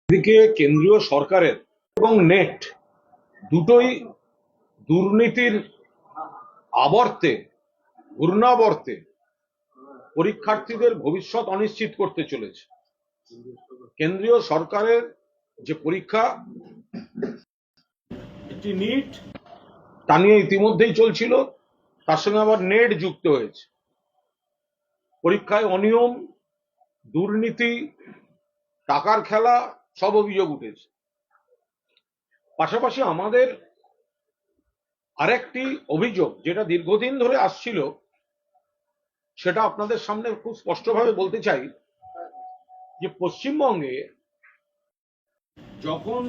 এদিকে কেন্দ্রীয় সরকারের এবং নেট দুটোই দুর্নীতির আবর্তে ঘূর্ণাবর্তে পরীক্ষার্থীদের ভবিষ্যৎ অনিশ্চিত করতে চলেছে। কেন্দ্রীয় সরকারের যে পরীক্ষা, একটি নিট তা নিয়ে ইতিমধ্যেই চলছিল, তার সঙ্গে আবার নেট যুক্ত হয়েছে। পরীক্ষায় অনিয়ম, দুর্নীতি, টাকার খেলা সব অভিযোগ উঠেছে। পাশাপাশি আমাদের আরেকটি অভিযোগ যেটা দীর্ঘদিন ধরে আসছিল, সেটা আপনাদের সামনে খুব স্পষ্টভাবে বলতে চাই যে পশ্চিমবঙ্গে যখন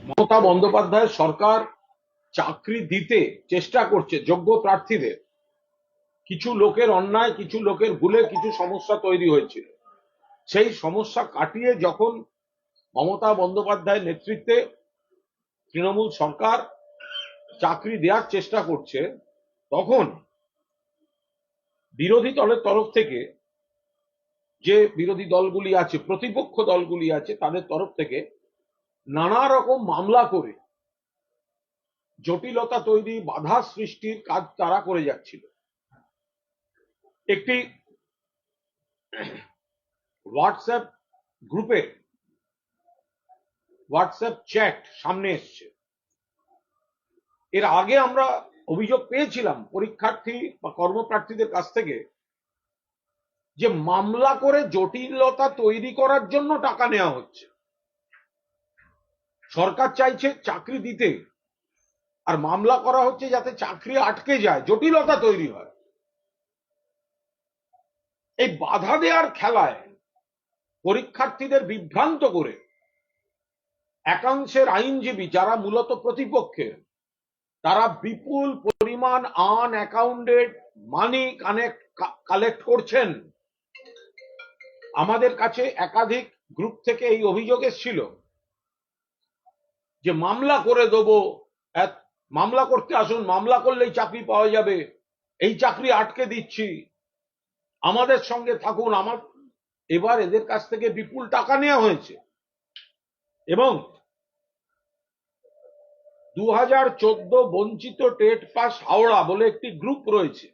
মমতা বন্দ্যোপাধ্যায়ের সরকার চাকরি দিতে চেষ্টা করছে যোগ্য প্রার্থীদের, কিছু লোকের অন্যায়, কিছু লোকের ভুলে কিছু সমস্যা তৈরি হয়েছিল। সেই সমস্যা কাটিয়ে যখন মমতা বন্দ্যোপাধ্যায়ের নেতৃত্বে তৃণমূল সরকার চাকরি দেওয়ার চেষ্টা করছে, তখন বিরোধী দলের তরফ থেকে, যে বিরোধী দলগুলি আছে, প্রতিপক্ষ দলগুলি আছে, তাদের তরফ থেকে নানা রকম মামলা করে জটিলতা তৈরি, বাধা সৃষ্টির কাজ তারা করে যাচ্ছিল। একটি হোয়াটসঅ্যাপ গ্রুপে হোয়াটসঅ্যাপ চ্যাট সামনে এসছে। এর আগে আমরা অভিযোগ পেয়েছিলাম পরীক্ষার্থী বা কর্মপ্রার্থীদের কাছ থেকে যে মামলা করে জটিলতা তৈরি করার জন্য টাকা নেওয়া হচ্ছে। সরকার চাইছে চাকরি দিতে, আর মামলা করা হচ্ছে যাতে চাকরি আটকে যায়, জটিলতা তৈরি হয়। এই বাধা দেওয়ার খেলায় পরীক্ষার্থীদের বিভ্রান্ত করে একাংশের আইনজীবী যারা মূলত প্রতিপক্ষের, তারা বিপুল পরিমাণ আনঅ্যাকাউন্টেড মানি কালেক্ট করছেন। আমাদের কাছে একাধিক গ্রুপ থেকে এই অভিযোগ এসেছিল যে মামলা করে দেবো, মামলা করতে আসুন, মামলা করলেই চাকরি পাওয়া যাবে, এই চাকরি আটকে দিচ্ছি, আমাদের সঙ্গে থাকুন। এবার এদের কাছ থেকে বিপুল টাকা নেওয়া হয়েছে এবং 2014 বঞ্চিত টেট পাস হাওড়া বলে একটি গ্রুপ রয়েছে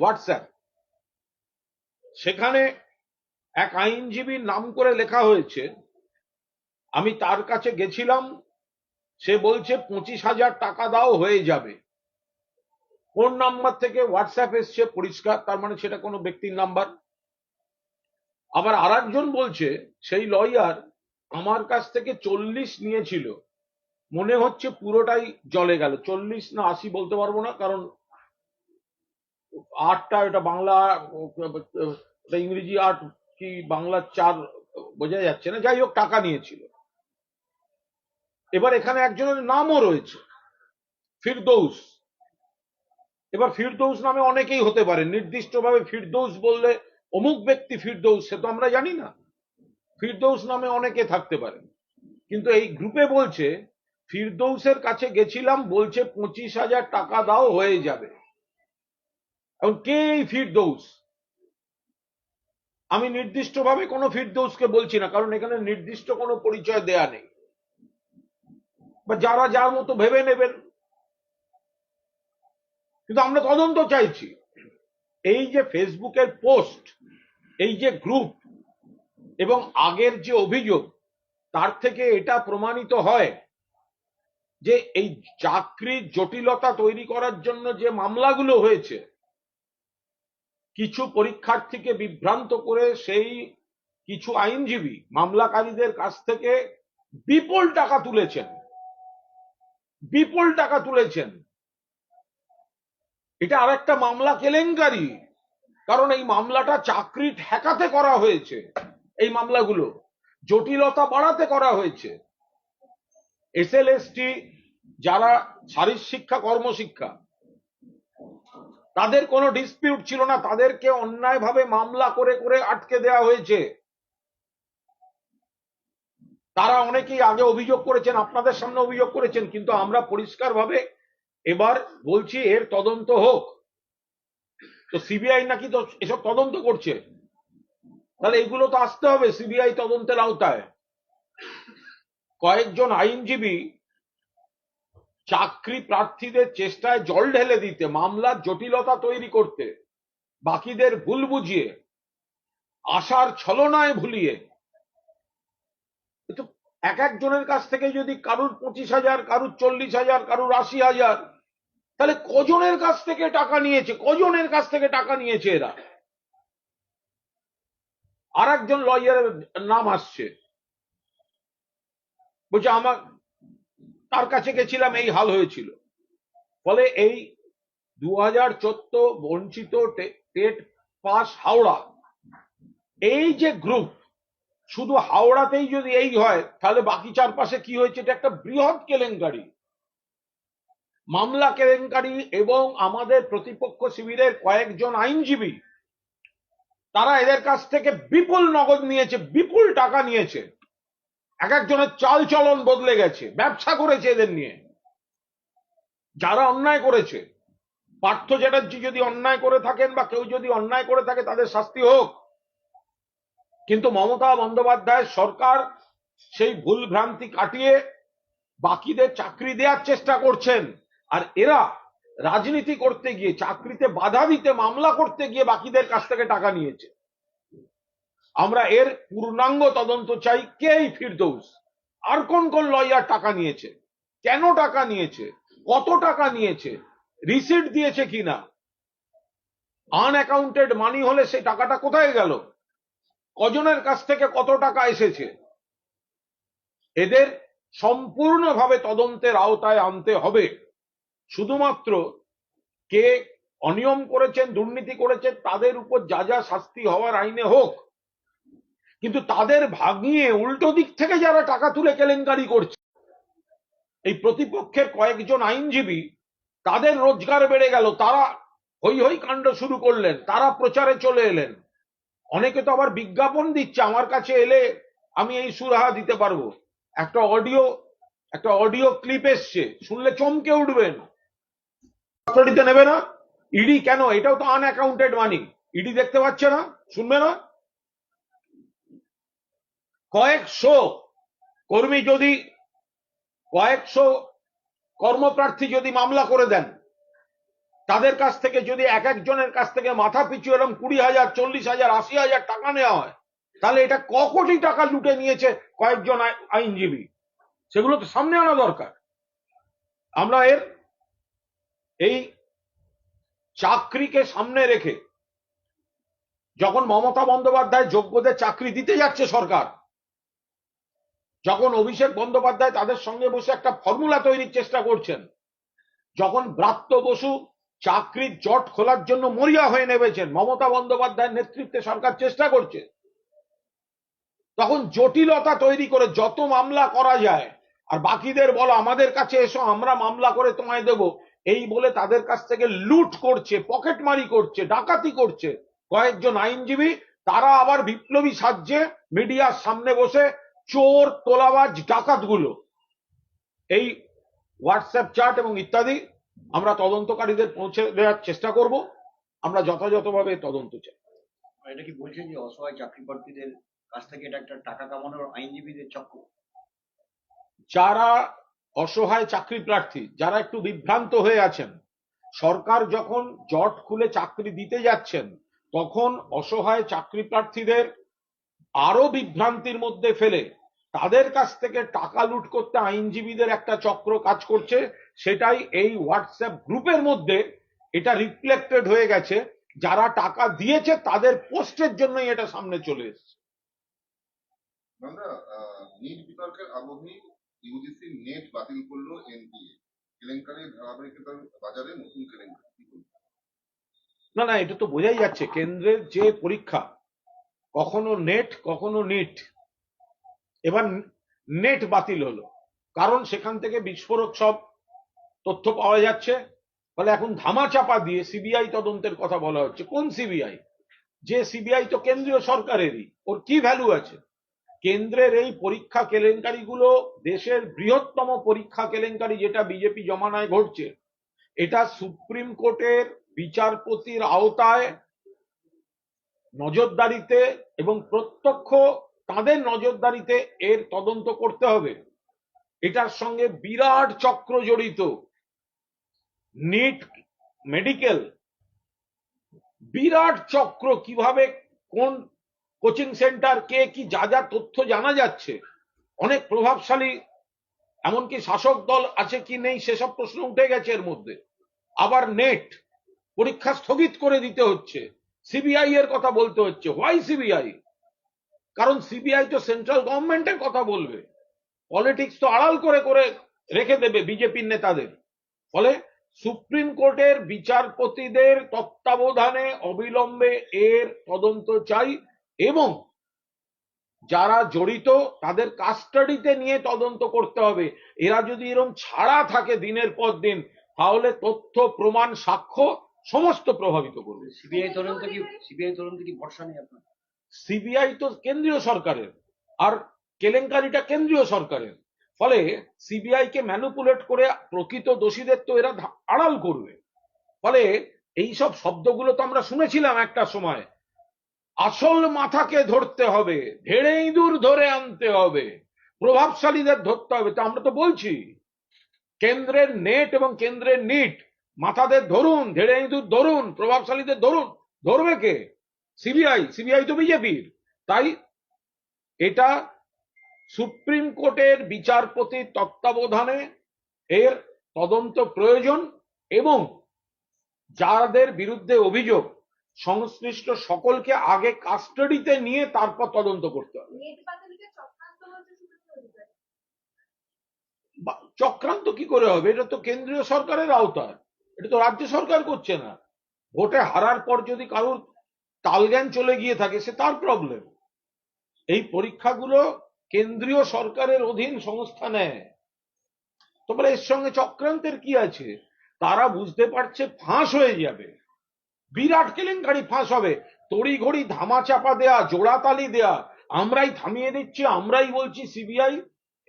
হোয়াটসঅ্যাপ। সেখানে এক আইনজীবীর নাম করে লেখা হয়েছে। আমি তার কাছে গেছিলাম, সে বলছে 25,000 টাকা দাও হয়ে যাবে। ফোন নাম্বার থেকে হোয়াটসঅ্যাপ এসছে পরিষ্কার, তার মানে সেটা কোনো ব্যক্তির নাম্বার। আবার আরেকজন বলছে সেই লয়ার আমার কাছ থেকে 40 নিয়েছিল, মনে হচ্ছে পুরোটাই জলে গেল। 40 না 80 বলতে পারবো না, কারণ 8টা এটা বাংলা, ওটা ইংরেজি 8 কি বাংলা 4 বোঝা যাচ্ছে না। যাই হোক, টাকা নিয়েছিল। এবার এখানে একজনের নামও রয়েছে, ফিরদৌস। এবার ফিরদৌস নামে অনেকেই হতে পারে, নির্দিষ্টভাবে ফিরদৌস বললে অমুক ব্যক্তি ফিরদৌস সে তো আমরা জানি না। ফিরদৌস নামে অনেকে থাকতে পারে, কিন্তু এই গ্রুপে বলছে ফিরদৌসের কাছে গেছিলাম, বলছে 25,000 টাকা দাও হয়ে যাবে। এখন কে এই ফিরদৌস? আমি নির্দিষ্টভাবে কোনো ফিরদৌসকে বলছি না, কারণ এখানে নির্দিষ্ট কোনো পরিচয় দেয়া নেই, বা যারা যার মতো ভেবে নেবেন। কিন্তু আমরা তদন্ত চাইছি। এই যে ফেসবুকের পোস্ট, এই যে গ্রুপ এবং আগের যে অভিযোগ, তার থেকে এটা প্রমাণিত হয় যে এই চাকরির জটিলতা তৈরি করার জন্য যে মামলাগুলো হয়েছে, কিছু পরীক্ষার্থীকে বিভ্রান্ত করে সেই কিছু আইনজীবী মামলাকারীদের কাছ থেকে বিপুল টাকা তুলেছেন। এটা আরেকটা মামলা কেলেঙ্কারি, কারণ এই মামলাটা চাকরি ঠেকাতে করা হয়েছে, এই মামলাগুলো জটিলতা বাড়াতে করা হয়েছে। এসএলএসটি যারা শারীর শিক্ষা কর্মশিক্ষা, তাদের কোনো ডিসপিউট ছিল না, তাদেরকে অন্যায়ভাবে মামলা করে করে আটকে দেওয়া হয়েছে। তারা অনেকেই আগে অভিযোগ করেছেন, আপনাদের সামনে অভিযোগ করেছেন, কিন্তু আমরা পরিষ্কারভাবে এবার বলছি এর তদন্ত হোক। তো সিবিআই নাকি তো এসব তদন্ত করছে। তাহলে এগুলো তো আসতে হবে সিবিআই তদন্তের আওতায়। কয়েকজন আইনজীবী চাকরি প্রার্থীদের চেষ্টায় জল ঢেলে দিতে, মামলার জটিলতা তৈরি করতে, বাকিদের ভুল বুঝিয়ে, আশার ছলনায় ভুলিয়ে, তো এক একজনের কাছ থেকে যদি কারুর 25,000, কারুর 40,000, কারুর 80,000, তাহলে কজনের কাছ থেকে টাকা নিয়েছে, কজনের কাছ থেকে টাকা নিয়েছে এরা। আর একজন লয়ারের নাম আসছে, বলছে আমার তার কাছে গেছিলাম, এই হাল হয়েছিল। ফলে এই 2014 বঞ্চিত টেট পাস হাওড়া, এই যে গ্রুপ, শুধু হাওড়াতেই যদি এই হয় তাহলে বাকি চারপাশে কি হয়েছে, এটা একটা বৃহৎ কেলেঙ্কারি, মামলা কেলেঙ্কারি। এবং আমাদের প্রতিপক্ষ শিবিরের কয়েকজন আইনজীবী, তারা এদের কাছ থেকে বিপুল নগদ নিয়েছে, বিপুল টাকা নিয়েছে, এক একজনের চাল চলন বদলে গেছে, ব্যবসা করেছে এদের নিয়ে। যারা অন্যায় করেছে, পার্থ চ্যাটার্জি যদি অন্যায় করে থাকেন বা কেউ যদি অন্যায় করে থাকে, তাদের শাস্তি হোক। কিন্তু মমতা বন্দ্যোপাধ্যায়ের সরকার সেই ভুল ভ্রান্তি কাটিয়ে বাকিদের চাকরি দেওয়ার চেষ্টা করছেন। আর এরা রাজনীতি করতে গিয়ে, চাকরিতে বাধা দিতে, মামলা করতে গিয়ে বাকিদের কাছ থেকে টাকা নিয়েছে। আমরা এর পূর্ণাঙ্গ তদন্ত চাই। কে এই ফিরদৌস, আর কোন কোন লয়ার টাকা নিয়েছে, কেন টাকা নিয়েছে, কত টাকা নিয়েছে, রিসিট দিয়েছে কিনা, আনঅ্যাকাউন্টেড মানি হলে সেই টাকাটা কোথায় গেল, কজনের কাছ থেকে কত টাকা এসেছে, এদের সম্পূর্ণভাবে তদন্তের আওতায় আনতে হবে। শুধুমাত্র কে অনিয়ম করেছেন, দুর্নীতি করেছেন, তাদের উপর যা যা শাস্তি হওয়ার আইনে হোক, কিন্তু তাদের ভাগিয়ে উল্টো দিক থেকে যারা টাকা তুলে কেলেঙ্কারি করছে, এই প্রতিপক্ষের কয়েকজন আইনজীবী, তাদের রোজগার বেড়ে গেল, তারা হই হই কাণ্ড শুরু করলেন, তারা প্রচারে চলে এলেন। অনেকে তো আবার বিজ্ঞাপন দিচ্ছে, আমার কাছে এলে আমি এই সুরাহা দিতে পারবো। একটা অডিও ক্লিপ এসছে, শুনলে চমকে উঠবেন। কাস্টডিতে নেবে না ইডি, কেন? এটাও তো আনঅ্যাকাউন্টেড মানি, ইডি দেখতে পাচ্ছে না, শুনবে না? কয়েকশো কর্মী যদি, কয়েকশো কর্মপ্রার্থী যদি মামলা করে দেন, তাদের কাছ থেকে যদি এক একজনের কাছ থেকে মাথা পিছু এরকম 20,000, 40,000, 80,000 টাকা নেওয়া হয়, তাহলে এটা ক কোটি টাকা লুটে নিয়েছে কয়েকজন আইনজীবী, সেগুলো তো সামনে আনা দরকার। আমরা এই চাকরিকে সামনে রেখে, যখন মমতা বন্দ্যোপাধ্যায় যোগ্যদের চাকরি দিতে যাচ্ছে সরকার, যখন অভিষেক বন্দ্যোপাধ্যায় তাদের সঙ্গে বসে একটা ফর্মুলা তৈরির চেষ্টা করছেন, যখন ব্রাত্য বসু চাকরির জট খোলার জন্য মরিয়া হয়ে নেমেছেন, মমতা বন্দ্যোপাধ্যায়ের নেতৃত্বে সরকার চেষ্টা করছে, তখন জটিলতা তৈরি করে যত মামলা করা যায়, আর বাকিদের বলো আমাদের কাছে এসো, আমরা মামলা করে তোমায় দেব, এই বলে তাদের কাছ থেকে লুট করছে, পকেটমারি করছে, ডাকাতি করছে কয়েকজন আইনজীবী। তারা আবার বিপ্লবী সাজছে মিডিয়ার সামনে বসে, চোর, তোলাবাজ, ডাকাতগুলো। এই হোয়াটসঅ্যাপ চ্যাট এবং ইত্যাদি আমরা তদন্তকারীদের পৌঁছে দেওয়ার চেষ্টা করব। আমরা যথাযথভাবে তদন্ত চাই। এটা কি বলছেন যে অসহায় চাকরি প্রার্থীদের কাছ থেকে এটা একটা টাকা কামানোর আইনজীবীদের চক্র? যারা অসহায় চাকরি প্রার্থী, যারা একটু বিভ্রান্ত হয়ে আছেন, সরকার যখন জট খুলে চাকরি দিতে যাচ্ছেন, তখন অসহায় চাকরি প্রার্থীদের আরো বিভ্রান্তির মধ্যে ফেলে তাদের কাছ থেকে টাকা লুট করতে আইনজীবীদের একটা চক্র কাজ করছে। সেটাই এই হোয়াটসঅ্যাপ গ্রুপের মধ্যে এটা রিফ্লেক্টেড হয়ে গেছে। যারা টাকা দিয়েছে তাদের পোস্টের জন্যই এটা সামনে চলে এসেছে। নিট বিতর্কের আবহে ইউজিসি নেট বাতিল করলো এনটিএ, কেলেঙ্কারির ধারাবাহিকতার বাজারে নতুন কেলেঙ্কারি। না না, এটা তো বোঝাই যাচ্ছে কেন্দ্রের যে পরীক্ষা, কখনো নেট কখনো নিট, এবার নেট বাতিল হলো, কারণ সেখান থেকে বিস্ফোরক সব তথ্য পাওয়া যাচ্ছে। ফলে এখন ধামাচাপা দিয়ে সিবিআই তদন্তের কথা বলা হচ্ছে। কোন সিবিআই? যে সিবিআই তো কেন্দ্রীয় সরকারেরই, ওর কি ভ্যালু আছে? কেন্দ্রের এই পরীক্ষা কেলেঙ্কারিগুলো দেশের বৃহত্তম পরীক্ষা কেলেঙ্কারি, যেটা বিজেপি জমানায় ঘটছে, এটা সুপ্রিম কোর্টের বিচারপতির আওতায় নজরদারিতে এবং প্রত্যক্ষ তাদের নজরদারিতে এর তদন্ত করতে হবে। এটার সঙ্গে বিরাট চক্র জড়িত। নিট মেডিকেল বিরাট চক্র, কিভাবে কোন কোচিং সেন্টার কে কি যা যা তথ্য জানা যাচ্ছে, অনেক প্রভাবশালী এমনকি শাসক দল আছে কি নেই সেসব প্রশ্ন উঠে গেছে এর মধ্যে। আবার নেট পরীক্ষা স্থগিত করে দিতে হচ্ছে, সিবিআই এর কথা বলতে হচ্ছে। Why CBI? কারণ সিবিআই তো সেন্ট্রাল গভর্নমেন্টের কথা বলবে, পলিটিক্স তো আড়াল করে করে রেখে দেবে বিজেপির নেতাদের। ফলে সুপ্রিম কোর্টের বিচারপতিদের তত্ত্বাবধানে অবিলম্বে এর তদন্ত চাই এবং যারা জড়িত তাদের কাস্টাডিতে নিয়ে তদন্ত করতে হবে। এরা যদি এরকম ছাড়া থাকে দিনের পর দিন, তাহলে তথ্য প্রমাণ সাক্ষ্য সমস্ত প্রভাবিত করবে। সিবিআই তদন্ত কি ভরসা নেই আপনার? সিবিআই তো কেন্দ্রীয় সরকারের, আর কেলেঙ্কারিটা কেন্দ্রীয় সরকারের। ফলে সিবিআই কে ম্যানিপুলেট করে প্রকৃত দোষীদের তো এরা আড়াল করবে। ফলে এইসব শব্দগুলো তো আমরা শুনেছিলাম একটা সময়, আসল মাথাকে ধরতে হবে, ধেড়ে ইঁদুর ধরে আনতে হবে, প্রভাবশালীদের ধরতে হবে। তো আমরা তো বলছি কেন্দ্রের নেট এবং কেন্দ্রের নিট, মাথাদের ধরুন, ধেড়ে ইঁদুর ধরুন, প্রভাবশালীদের ধরুন। ধরবে কে? সিবিআই। সিবিআই তো বিজেপির। তাই এটা সুপ্রিম কোর্টের বিচারপতির তত্ত্বাবধানে এর তদন্ত প্রয়োজন এবং যাদের বিরুদ্ধে অভিযোগ সংশ্লিষ্ট সকলকে আগে কাস্টাডিতে নিয়ে তারপর তদন্ত করতে হবে। চক্রান্ত কি করে হবে? এটা তো কেন্দ্রীয় সরকারের আওতায়, এটা তো রাজ্য সরকার করছে না। ভোটে হারার পর যদি কারোর তালজ্ঞান চলে গিয়ে থাকে সে তার প্রবলেম। এই পরীক্ষাগুলো কেন্দ্রীয় সরকারের অধীন সংস্থা নেয়। তোমরা এর সঙ্গে চক্রান্তের কি আছে? তারা বুঝতে পারছে ফাঁস হয়ে যাবে, বিরাট কেলেঙ্কারি ফাঁস হবে। তড়িঘড়ি ধামা চাপা দেয়া, জোড়াতালি দেয়া, আমরাই থামিয়ে দিচ্ছি, আমরাই বলছি সিবিআই,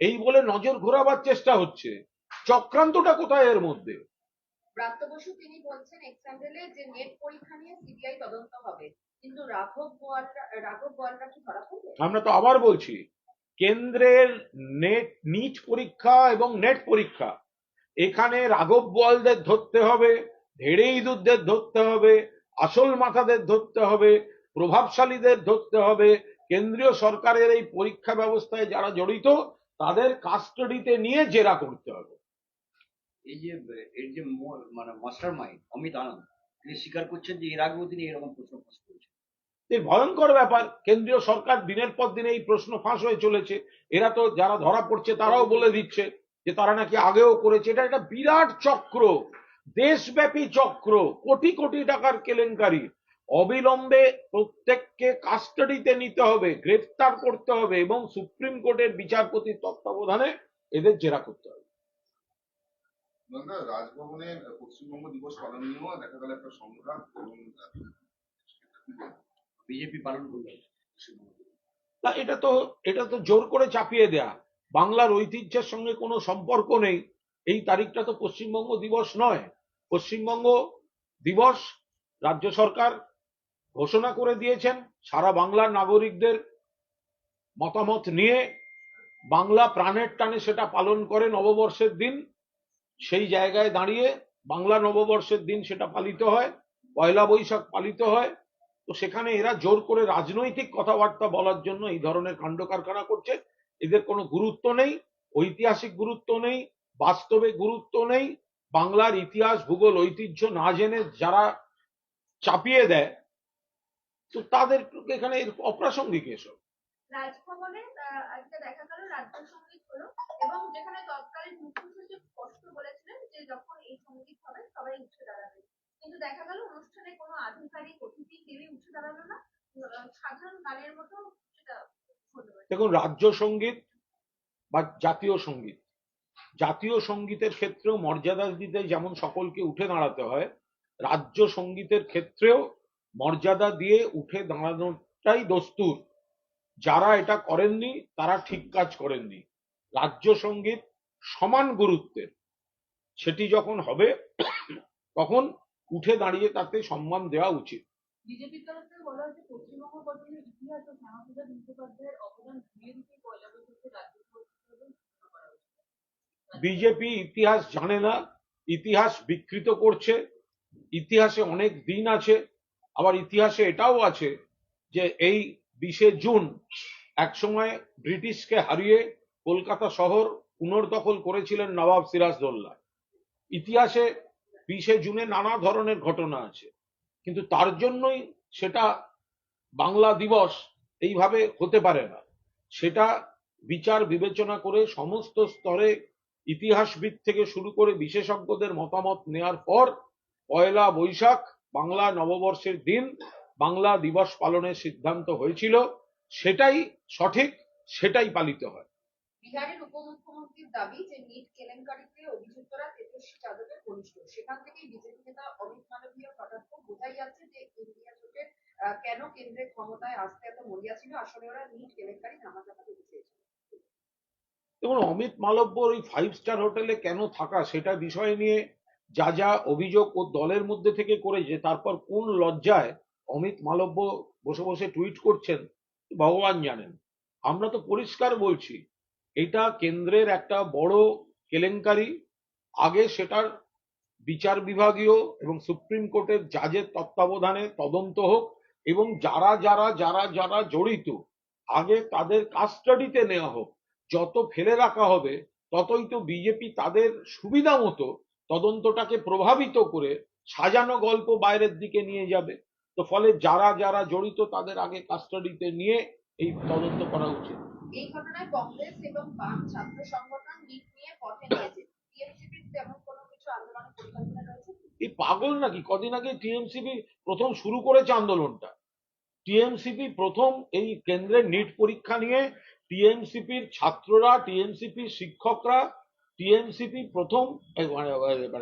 এই বলে নজর ঘোরাবার চেষ্টা হচ্ছে। চক্রান্তটা কোথায় এর মধ্যে? ব্রাত্য বসু তিনি বলছেন এক্সাম্পলে যে নেট পরীক্ষা নিয়ে সিবিআই তদন্ত হবে, কিন্তু রাঘব বোয়ালরা কি ধরা পড়বে? আমরা তো আবার বলছি, কেন্দ্রের নিট পরীক্ষা এবং নেট পরীক্ষা, এখানে রাঘব বোয়ালদের ধরতে হবে, ধেড়ে ইঁদুরদের ধরতে হবে, আসল মাথাদের ধরতে হবে, প্রভাবশালীদের ধরতে হবে। কেন্দ্রীয় সরকারের এই পরীক্ষা ব্যবস্থায় যারা জড়িত তাদের কাস্টাডিতে নিয়ে জেরা করতে হবে। এই যে এর যে মানে মাস্টার মাইন্ড অমিত আনন্দ, তিনি স্বীকার করছেন যে এর আগেও তিনি এরকম প্রশ্ন ফাঁস করেছেন। এই ভয়ঙ্কর ব্যাপার, কেন্দ্রীয় সরকার দিনের পর দিন এই প্রশ্ন ফাঁস হয়ে চলেছে। এরা তো যারা ধরা পড়ছে তারাও বলে দিচ্ছে যে তারা নাকি আগেও করেছে। এটা একটা বিরাট চক্র, দেশব্যাপী চক্র, কোটি কোটি টাকার কেলেঙ্কারি। অবিলম্বে প্রত্যেককে কাস্টাডিতে নিতে হবে, গ্রেফতার করতে হবে এবং সুপ্রিম কোর্টের বিচারপতির তত্ত্বাবধানে এদের জেরা করতে হবে। রাজভবনে পশ্চিমবঙ্গ দিবস পালন নিয়েও দেখা গেল একটা সংঘাত এবং বিজেপি পালন করবে না, এটা তো জোর করে চাপিয়ে দেয়া। বাংলার ঐতিহ্যের সঙ্গে কোনো সম্পর্ক নেই। এই তারিখটা তো পশ্চিমবঙ্গ দিবস নয়। পশ্চিমবঙ্গ দিবস রাজ্য সরকার ঘোষণা করে দিয়েছেন, সারা বাংলার নাগরিকদের মতামত নিয়ে বাংলা প্রাণের টানে সেটা পালন করে নববর্ষের দিন। সেই জায়গায় দাঁড়িয়ে বাংলা নববর্ষের দিন সেটা পালিত হয়, পয়লা বৈশাখ পালিত হয়। তো সেখানে এরা জোর করে রাজনৈতিক কথাবার্তা বলার জন্য এই ধরনের কাণ্ড কারখানা করছে। এদের কোনো গুরুত্ব নেই, ঐতিহাসিক গুরুত্ব নেই, বাস্তবে গুরুত্ব নেই। বাংলার ইতিহাস ভূগোল ঐতিহ্য না জেনে যারা চাপিয়ে দেয়, তো তাদের এখানে অপ্রাসঙ্গিক এসব। রাজভবনে আজকে দেখা গেল রাজ্য সঙ্গীত হলো এবং যেখানে তৎকালীন মুখ্য সচিব স্পষ্ট বলেছিলেন যে যখন এই সঙ্গীত হবে সবাই উঠে দাঁড়াবে, কিন্তু দেখা গেল অনুষ্ঠানে কোনো আধিকারিক অতিথি কেউই উঠে দাঁড়ালো না, সাধারণ গানের মতো সেটা হলো। দেখুন, রাজ্য সঙ্গীত বা জাতীয় সঙ্গীত, জাতীয় সঙ্গীতের ক্ষেত্রেও মর্যাদা দিতে যেমন সকলকে উঠে দাঁড়াতে হয়, রাজ্য সঙ্গীতের ক্ষেত্রেও মর্যাদা দিয়ে উঠে দাঁড়ানোটাই দস্তুর। যারা এটা করেননি তারা ঠিক কাজ করেননি। রাজ্য সঙ্গীত সমান গুরুত্বের, সেটি যখন হবে তখন উঠে দাঁড়িয়ে তাতে সম্মান দেওয়া উচিত। বিজেপির তরফ থেকে বলা হচ্ছে পশ্চিমবঙ্গ গঠনের ইতিহাস ও শ্যামাপ্রসাদ মুখোপাধ্যায়ের অবদান ভুলিয়ে দিতে পয়লা বৈশাখে রাজ্য পরিষদের ঘোষণা করা হয়েছে। বিজেপি ইতিহাস জানে না, ইতিহাস বিকৃত করছে। ইতিহাসে অনেক দিন আছে, আবার ইতিহাসে এটাও আছে যে এই 20শে জুন একসময় ব্রিটিশকে হারিয়ে কলকাতা শহর পুনর্দখল করেছিলেন নবাব সিরাজদৌল্লা। ইতিহাসে 20শে জুনে নানা ধরনের ঘটনা আছে, কিন্তু তার জন্যই সেটা বাংলা দিবস এইভাবে হতে পারে না। সেটা বিচার বিবেচনা করে সমস্ত স্তরে ইতিহাসবিদ থেকে শুরু করে বিশেষজ্ঞদের মতামত নেয়ার পর পয়লা বৈশাখ বাংলা নববর্ষের দিন বাংলা দিবস পালনের সিদ্ধান্ত হয়েছিল। সেটাই সঠিক, সেটাই পালিত হয়। বিহারের উপমুখ্যমন্ত্রীর দাবি যে নিট কেলেঙ্কারিতে অভিযুক্তরা তেজস্বী যাদবের ঘনিষ্ঠ। সেখান থেকেই বিজেপি নেতা অমিত মালবিয়া হঠাৎ করে বোঝাই যাচ্ছে যে ইন্ডিয়া জোটের কেন কেন্দ্রে ক্ষমতায় আসতে এত মরিয়া ছিল। আসলে ওরা নিট কেলেঙ্কারি ধামাচাপা দিতে চেয়েছিল। দেখুন, অমিত মালব্যর ওই 5 স্টার হোটেলে কেন থাকা সেটা বিষয় নিয়ে যা যা অভিযোগ ও দলের মধ্যে থেকে করেছে, তারপর কোন লজ্জায় অমিত মালব্য বসে বসে টুইট করছেন ভগবান জানেন। আমরা তো পরিষ্কার বলছি, এটা কেন্দ্রের একটা বড় কেলেঙ্কারি। আগে সেটার বিচার বিভাগীয় এবং সুপ্রিম কোর্টের জাজের তত্ত্বাবধানে তদন্ত হোক, এবং যারা যারা যারা যারা জড়িত আগে তাদের কাস্টাডিতে নেওয়া হোক। যত ফেলে রাখা হবে ততই তো বিজেপি তাদের সুবিধা মতো তদন্তটাকে প্রভাবিত করে সাজানো গল্প বাইরের দিকে নিয়ে যাবে। তো ফলে যারা যারা জড়িত তাদের আগে কাস্টাডিতে নিয়ে এই তদন্ত করা উচিত। এই ঘটনায় কংগ্রেস এবং বাম ছাত্র সংগঠন নিট নিয়ে পথে নেমেছে। টিএমসিপির তেমন কোনো কিছু আন্দোলনের পরিকল্পনা রয়েছে? এই পাগল নাকি? কদিন আগে টিএমসিপি প্রথম শুরু করেছে আন্দোলনটা। টিএমসিপি প্রথম এই কেন্দ্রের নিট পরীক্ষা নিয়ে টিএমসিপির ছাত্ররা, টিএমসিপির শিক্ষকরা, টিএমসিপি প্রথম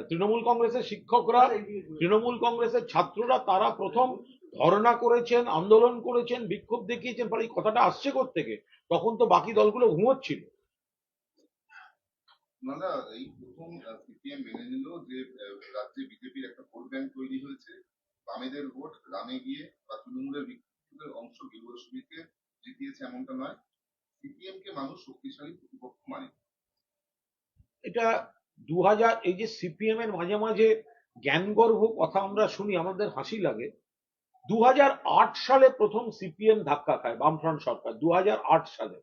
তৃণমূল কংগ্রেসের শিক্ষকরা, তৃণমূল কংগ্রেসের ছাত্ররা, তারা প্রথম ধর্ণা করেছেন, আন্দোলন করেছেন, বিক্ষোভ দেখিয়েছেন। ফলে এই কথাটা আসছে কোত্থেকে? তখন তো বাকি দলগুলো ঘুমোচ্ছিল। দাদা, এই প্রথম সিপিএম মেনে নিল যে রাজ্যে বিজেপির একটা ভোট ব্যাংক তৈরি হয়েছে, বামেদের ভোট রামে গিয়ে বা তৃণমূলের বিক্ষোভের অংশ গেরুয়া শিবিরকে জিতিয়েছে, এমনটা নয়। সিপিএম কে মানুষ শক্তিশালী প্রতিপক্ষ মানে। এটা এই যে সিপিএম এর মাঝে মাঝে জ্ঞানগর্ভ কথা আমরা শুনি, আমাদের হাসি লাগে। 2008 সালে প্রথম সিপিএম ধাক্কা খায়, বামফ্রন্ট সরকার। 2008 সালে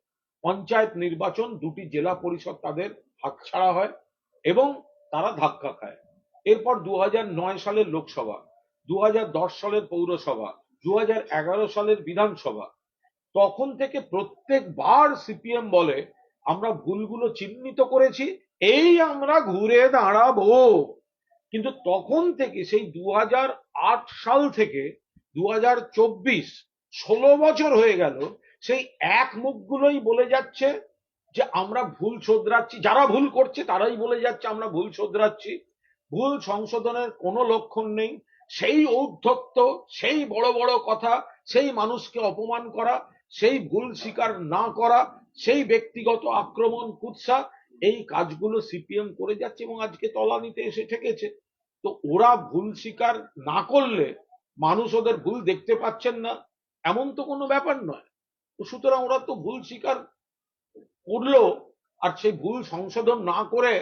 পঞ্চায়েত নির্বাচন, 2টি জেলা পরিষদ তাদের হাতছাড়া হয় এবং তারা ধাক্কা খায়। এরপর 2009 সালের লোকসভা, 2010 সালের পৌরসভা, 2011 সালের বিধানসভা। তখন থেকে প্রত্যেকবার সিপিএম বলে আমরা ভুলগুলো চিহ্নিত করেছি, এই আমরা ঘুরে দাঁড়াবো। কিন্তু তখন থেকে সেই 2008 সাল থেকে 2024, 16 বছর হয়ে গেল, সেই এক মুখগুলোই বলে যাচ্ছে যে আমরা ভুল শোধরাচ্ছি। যারা ভুল করছে তারাই বলে যাচ্ছে আমরা ভুল শোধরাচ্ছি। ভুল সংশোধনের কোনো লক্ষণ নেই। সেই ঔদ্ধত্য, সেই বড় বড় কথা, সেই মানুষকে অপমান করা, সেই ভুল স্বীকার না করা, সেই ব্যক্তিগত আক্রমণ, কুৎসা, এই কাজগুলো সিপিএম করে যাচ্ছে এবং আজকে তলানিতে এসে ঠেকেছে। তো ওরা ভুল স্বীকার না করলে মানুষ ওদের ভুল দেখতে পাচ্ছেন না, এমন তো কোনো ব্যাপার নয়। তো সুতরাং ওরা তো ভুল স্বীকার করলো, আর সেই ভুল সংশোধন না করে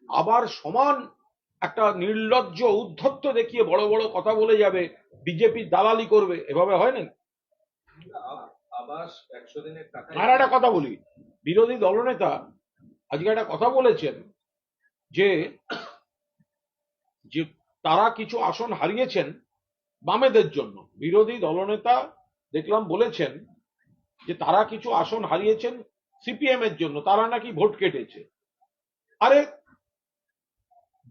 আবার সমান একটা নির্লজ্জ উদ্ধত্ত দেখিয়ে বড় বড় কথা বলে যাবে, বিজেপি দালালি করবে। এভাবে হয় না। আবাস 100 দিনের টাকা। আর একটা কথা বলি, বিরোধী দলনেতা আজকে একটা কথা বলেছেন যে যে তারা কিছু আসন হারিয়েছেন বামেদের জন্য। বিরোধী দলনেতা দেখলাম বলেছেন যে তারা কিছু আসন হারিয়েছেন সিপিএম এর জন্য, তারা নাকি ভোট কেটেছে। আরে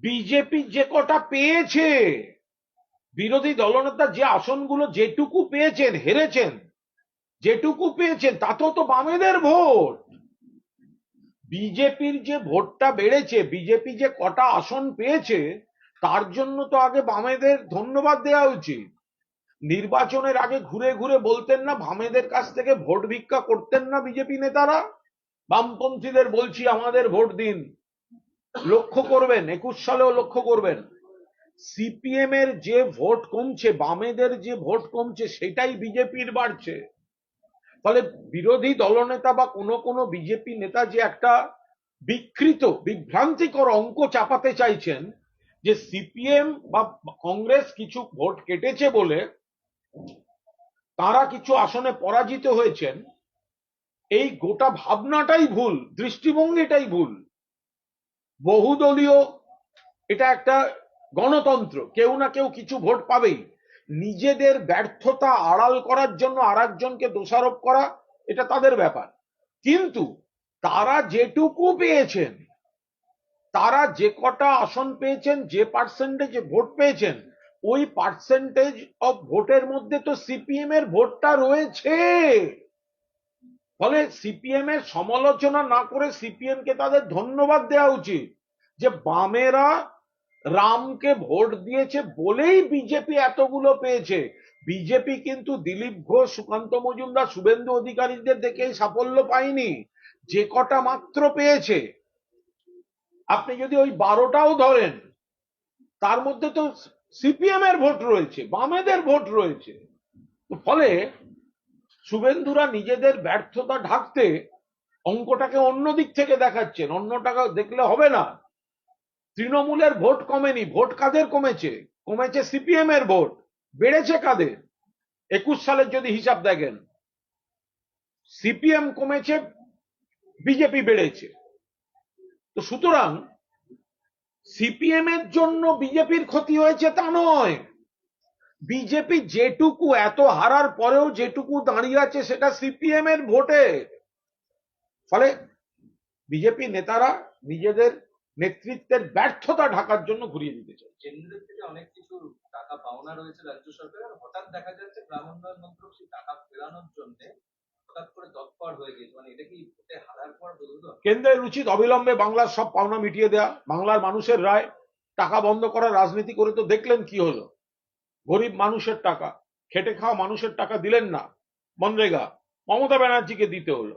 বিজেপি যে কটা পেয়েছে, বিরোধী দলনেতা যে আসনগুলো যেটুকু পেয়েছেন, হেরেছেন যেটুকু পেয়েছেন, তাতেও তো বামেদের ভোট। বিজেপির যে ভোটটা বেড়েছে, বিজেপি যে কটা আসন পেয়েছে, তার জন্য তো আগে বামেদের ধন্যবাদ দেওয়া উচিত। নির্বাচনের আগে ঘুরে ঘুরে বলতেন না, বামেদের কাছ থেকে ভোট ভিক্ষা করতেন না বিজেপি নেতারা? বামপন্থীদের বলছি আমাদের ভোট দিন। লক্ষ্য করবেন, 21 সালেও লক্ষ্য করবেন, সিপিএম এর যে ভোট কমছে, বামেদের যে ভোট কমছে, সেটাই বিজেপির বাড়ছে। ফলে বিরোধী দলনেতা বা কোনো কোনো বিজেপি নেতা যে একটা বিকৃত বিভ্রান্তিকর অঙ্ক চাপাতে চাইছেন যে সিপিএম বা কংগ্রেস কিছু ভোট কেটেছে বলে তারা কিছু আসনে পরাজিত হয়েছেন, এই গোটা ভাবনাটাই ভুল, দৃষ্টিভঙ্গিটাই ভুল। বহুদলীয় এটা একটা গণতন্ত্র, কেউ না কেউ কিছু ভোট পাবেই। নিজেদের ব্যর্থতা আড়াল করার জন্য আরেকজনকে দোষারোপ করা এটা তাদের ব্যাপার, কিন্তু তারা যেটুকু পেয়েছেন, তারা যে কটা আসন পেয়েছেন, যে পার্সেন্টেজ ভোট পেয়েছেন, ওই পার্সেন্টেজ অফ ভোটের মধ্যে তো সিপিএম এর ভোটটা রয়েছে। ফলে সিপিএম এর সমালোচনা না করে সিপিএম কে তাদের ধন্যবাদ দেওয়া উচিত যে বামেরা রামকে ভোট দিয়েছে বলেই বিজেপি এতগুলো পেয়েছে। বিজেপি কিন্তু দিলীপ ঘোষ, সুকান্ত মজুমদার, শুভেন্দু অধিকারীদের দেখেই সাফল্য পায়নি। যে কটা মাত্র পেয়েছে, আপনি যদি ওই 12টাও ধরেন, তার মধ্যে তো সিপিএম এর ভোট রয়েছে, বামেদের ভোট রয়েছে। ফলে শুভেন্দুরা নিজেদের ব্যর্থতা ঢাকতে অঙ্কটাকে অন্য দিক থেকে দেখাচ্ছেন। অন্যটাকে দেখলে হবে না। তৃণমূলের ভোট কমেনি, ভোট কাদের কমেছে? কমেছে সিপিএম এর ভোট। বেড়েছে কাদের? 21 সালের যদি হিসাব দেখেন, সিপিএম কমেছে, বিজেপি বেড়েছে। তো সুতরাং সিপিএম এর জন্য বিজেপির ক্ষতি হয়েছে তা নয়। বিজেপি যেটুকু এত হারার পরেও যেটুকু দাঁড়িয়ে আছে সেটা সিপিএম এর ভোটে। ফলে বিজেপি নেতারা নিজেদের নেতৃত্বের ব্যর্থতা ঢাকার জন্য ঘুরিয়ে দিতে চায়। কেন্দ্রের থেকে অনেক কিছু টাকা পাওনা রয়েছে রাজ্য সরকারের, হঠাৎ দেখা যাচ্ছে গ্রাম উন্নয়ন মন্ত্রক সেই টাকা ফেরানোর জন্য হঠাৎ করে তৎপর হয়ে গেছে। মানে এটা কি ভোটে হারার পর বলতো? কেন্দ্রের উচিত অবিলম্বে বাংলার সব পাওনা মিটিয়ে দেয়া। বাংলার মানুষের রায়, টাকা বন্ধ করার রাজনীতি করে তো দেখলেন কি হলো। গরিব মানুষের টাকা, খেটে খাওয়া মানুষের টাকা দিলেন না। মনরেগা মমতা ব্যানার্জিকে দিতে হলো।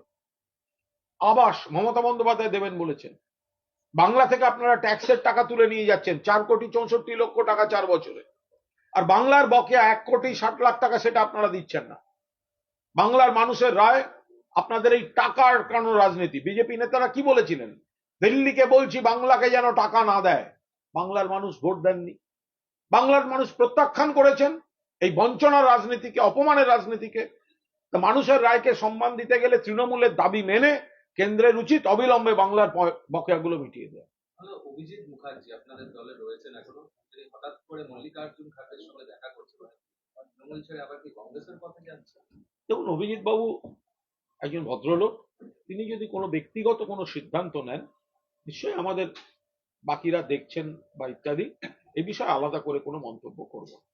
আবাস মমতা বন্দ্যোপাধ্যায় দেবেন বলেছেন। বাংলা থেকে আপনারা ট্যাক্সের টাকা তুলে নিয়ে যাচ্ছেন 4,64,00,000 টাকা 4 বছরে। আর বাংলার বকেয়া 1,60,00,000 টাকা, সেটা আপনারা দিচ্ছেন না। বাংলার মানুষের রায়, আপনাদের এই টাকা আটকানোর রাজনীতি। বিজেপি নেতারা কি বলেছিলেন? দিল্লিকে বলছি বাংলাকে যেন টাকা না দেয়। বাংলার মানুষ ভোট দেননি। বাংলার মানুষ প্রত্যাখ্যান করেছেন এই বঞ্চনার রাজনীতিকে, অপমানের রাজনীতিকে। তো মানুষের রায়কে সম্মান দিতে গেলে তৃণমূলের দাবি মেনে কেন্দ্রের উচিত অবিলম্বে বাংলার বকেয়াগুলো মিটিয়ে দেয়। অভিজিৎ মুখার্জি আপনাদের দলে রয়েছেন এখনো, তিনি হঠাৎ করে মল্লিকার্জুন খাড়গের সঙ্গে দেখা করতে পারেন, তৃণমূল ছেড়ে আবার কি কংগ্রেসের পথে যাচ্ছে? দেখুন, অভিজিৎ বাবু একজন ভদ্রলোক। তিনি যদি কোনো ব্যক্তিগত কোনো সিদ্ধান্ত নেন, নিশ্চয়ই আমাদের বাকিরা দেখছেন বা ইত্যাদি, এ বিষয়ে আলাদা করে কোনো মন্তব্য করব না।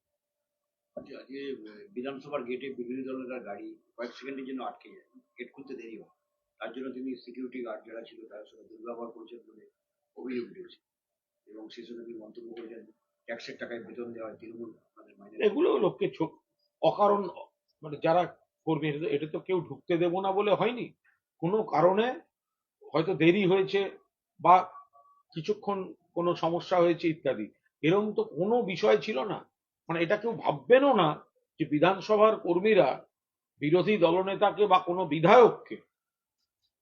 আজকে বিধানসভার গেটে বিরোধী দলের গাড়ি কয়েক সেকেন্ডের জন্য আটকে যায়, গেট খুলতে দেরি হয়। তার জন্য তিনি সিকিউরিটি গার্ড যারা ছিল তাদের সঙ্গে দুর্ব্যবহার করেছেন বলে অভিযোগ উঠেছে, এবং সেই সঙ্গে তিনি মন্তব্য করেছেন ট্যাক্সের টাকায় বেতন দেওয়া হয় তৃণমূল আমাদের মাইনে। এগুলো লোককে অকারণ, মানে যারা কর্মী, এটা তো কেউ ঢুকতে দেব না বলে হয়নি। কোনো কারণে হয়তো দেরি হয়েছে বা কিছুক্ষণ কোনো সমস্যা হয়েছে ইত্যাদি, এরকম তো কোনো বিষয় ছিল না। মানে এটা কেউ ভাববেনও না যে বিধানসভার কর্মীরা বিরোধী দলনেতাকে বা কোনো বিধায়ককে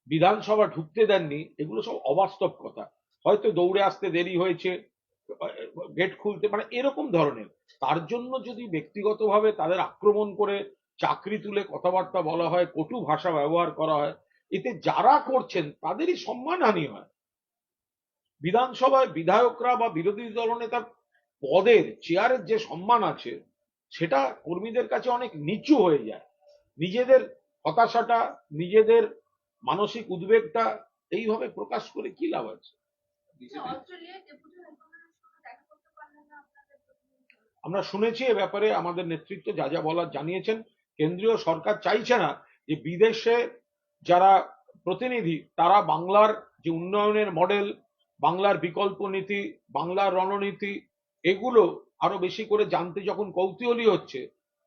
বিধানসভা ঢুকতে দেননি। এগুলো সব অবাস্তব কথা। হয়তো দৌড়ে আসতে দেরি হয়েছে, গেট খুলতে, মানে এরকম ধরনের। তার জন্য যদি ব্যক্তিগতভাবে তাদের আক্রমণ করে চাকরি তুলে কথাবার্তা বলা হয়, কটু ভাষা ব্যবহার করা হয়, এতে যারা করছেন তাদেরই সম্মানহানি হয়। বিধানসভায় বিধায়করা বা বিরোধী দলনেতার পদের, চেয়ারের যে সম্মান আছে, সেটা কর্মীদের কাছে অনেক নিচু হয়ে যায়। নিজেদের হতাশাটা, নিজেদের মানসিক উদ্বেগটা এইভাবে প্রকাশ করে কি লাভ আছে? অস্ট্রেলিয়ার ডেপুটি হাইকমিশনারের সঙ্গে দেখা করতে পারলেন না আপনাদের প্রতিনিধি? আমরা শুনেছি এ ব্যাপারে আমাদের নেতৃত্ব যা যা বলার জানিয়েছেন। কেন্দ্রীয় সরকার চাইছে না যে বিদেশে যারা প্রতিনিধি তারা বাংলার যে উন্নয়নের মডেল, বাংলার বিকল্প নীতি, বাংলার রণনীতি, এগুলো আরো বেশি করে জানতে যখন কৌতূহলী হচ্ছে,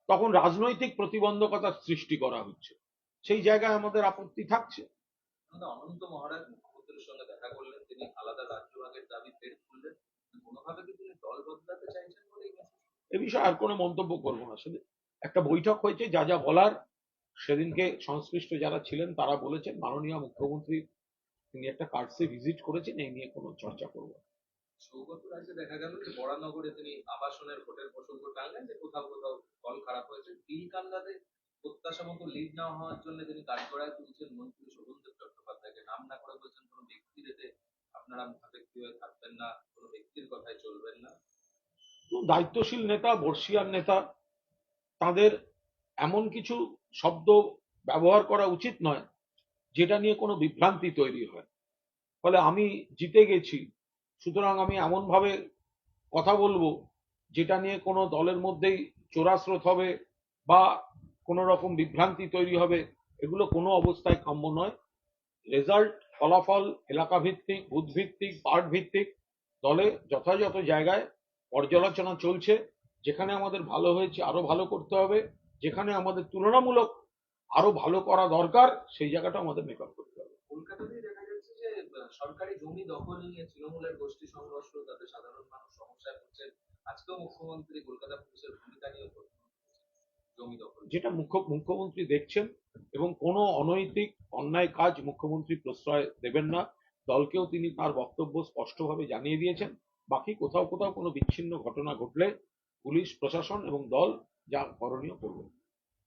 তখন রাজনৈতিক প্রতিবন্ধকতার সৃষ্টি করা হচ্ছে। সেই জায়গায় আমাদের আপত্তি থাকছে। আমাদের অনন্ত মহারাজ মুখ্যমন্ত্রীর সঙ্গে দেখা করলেন, তিনি আলাদা রাজ্য ভাগের দাবি ফের তুললেন। কোনোভাবে কি তিনি দল বদলাতে চাইছেন? বিষয়ে আর কোনো মন্তব্য করবো না। সেদিন একটা বৈঠক হয়েছে, যা যা বলার সেদিনকে সংশ্লিষ্ট যারা ছিলেন তারা বলেছেন। মাননীয় মুখ্যমন্ত্রী তিনি একটা কার্সে ভিজিট করেছেন, এই নিয়ে কোনো চর্চা করবো না। সৌগত রাজ্যে দেখা গেল যে বরানগরে তিনি আবাসনের ভোটের প্রসঙ্গ টানলেন যে কোথাও কোথাও কল খারাপ হয়েছে। তীরকান্দাতে প্রত্যাশা মতো লিড না হওয়ার জন্য তিনি কাঠগড়ায় তুলছেন মন্ত্রী শোভনদেব চট্টোপাধ্যায়কে, নাম না করে বলছেন কোনো ব্যক্তির এতে আপনারা মুখাপেক্ষি হয়ে থাকবেন না, কোনো ব্যক্তির কথায় চলবেন না। তো দায়িত্বশীল নেতা, বর্ষিয়ান নেতা, তাদের এমন কিছু শব্দ ব্যবহার করা উচিত নয় যেটা নিয়ে কোনো বিভ্রান্তি তৈরি হয়। ফলে আমি জিতে গেছি, সুতরাং আমি এমন ভাবে কথা বলবো যেটা নিয়ে কোনো দলের মধ্যেই চোরাস্রোত হবে বা কোনো রকম বিভ্রান্তি তৈরি হবে, এগুলো কোনো অবস্থায় কাম্য নয়। রেজাল্ট, ফলাফল এলাকা ভিত্তিক, বুথ ভিত্তিক, পার্ট ভিত্তিক, দলে যথাযথ জায়গায় পর্যালোচনা চলছে। যেখানে আমাদের ভালো হয়েছে আরো ভালো করতে হবে, যেখানে আমাদের তুলনামূলক আরো ভালো করা দরকার সেই জায়গাটা আমাদের মেকআপ করতে হবে। কলকাতাতেই দেখা যাচ্ছে যে সরকারি জমি দখল নিয়ে তৃণমূলের গোষ্ঠী সংঘর্ষ, তাতে সাধারণ মানুষ সমস্যায় পড়ছেন। আজকেও মুখ্যমন্ত্রী কলকাতা পুলিশের ভূমিকা নিয়ে জমি দখল যেটা মুখ্যমন্ত্রী দেখছেন, এবং কোনো অনৈতিক অন্যায় কাজ মুখ্যমন্ত্রী প্রশ্রয় দেবেন না। দলকেও তিনি তার বক্তব্য স্পষ্টভাবে জানিয়ে দিয়েছেন। বাকি কোথাও কোথাও কোনো বিচ্ছিন্ন ঘটনা ঘটলে পুলিশ প্রশাসন এবং দল যা করণীয় করবে।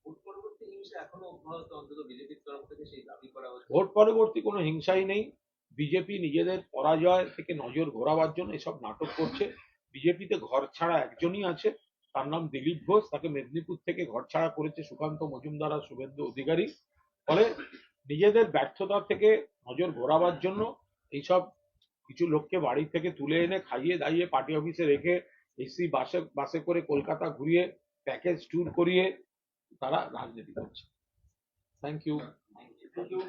ভোট পরবর্তী হিংসা এখনো অব্যাহত, অন্তত বিজেপির তরফ থেকে সেই দাবি করা হচ্ছে। ভোট পরবর্তী কোনো হিংসাই নেই। বিজেপি নিজেদের পরাজয় থেকে নজর ঘোরাবার জন্য এসব নাটক করছে। বিজেপিতে ঘর ছাড়া একজনই আছে, তার নাম দিলীপ ঘোষ। তাকে মেদিনীপুর থেকে ঘর ছাড়া করেছে সুকান্ত মজুমদার আর শুভেন্দু অধিকারী। ফলে নিজেদের ব্যর্থতা থেকে নজর ঘোরাবার জন্য এইসব কিছু লোককে বাড়ি থেকে তুলে এনে খাইয়ে দাইয়ে পার্টি অফিসে রেখে এসি বাসে বাসে করে কলকাতা ঘুরিয়ে প্যাকেজ ট্যুর করিয়ে তারা রাজনীতি করছে। Thank you. Thank you.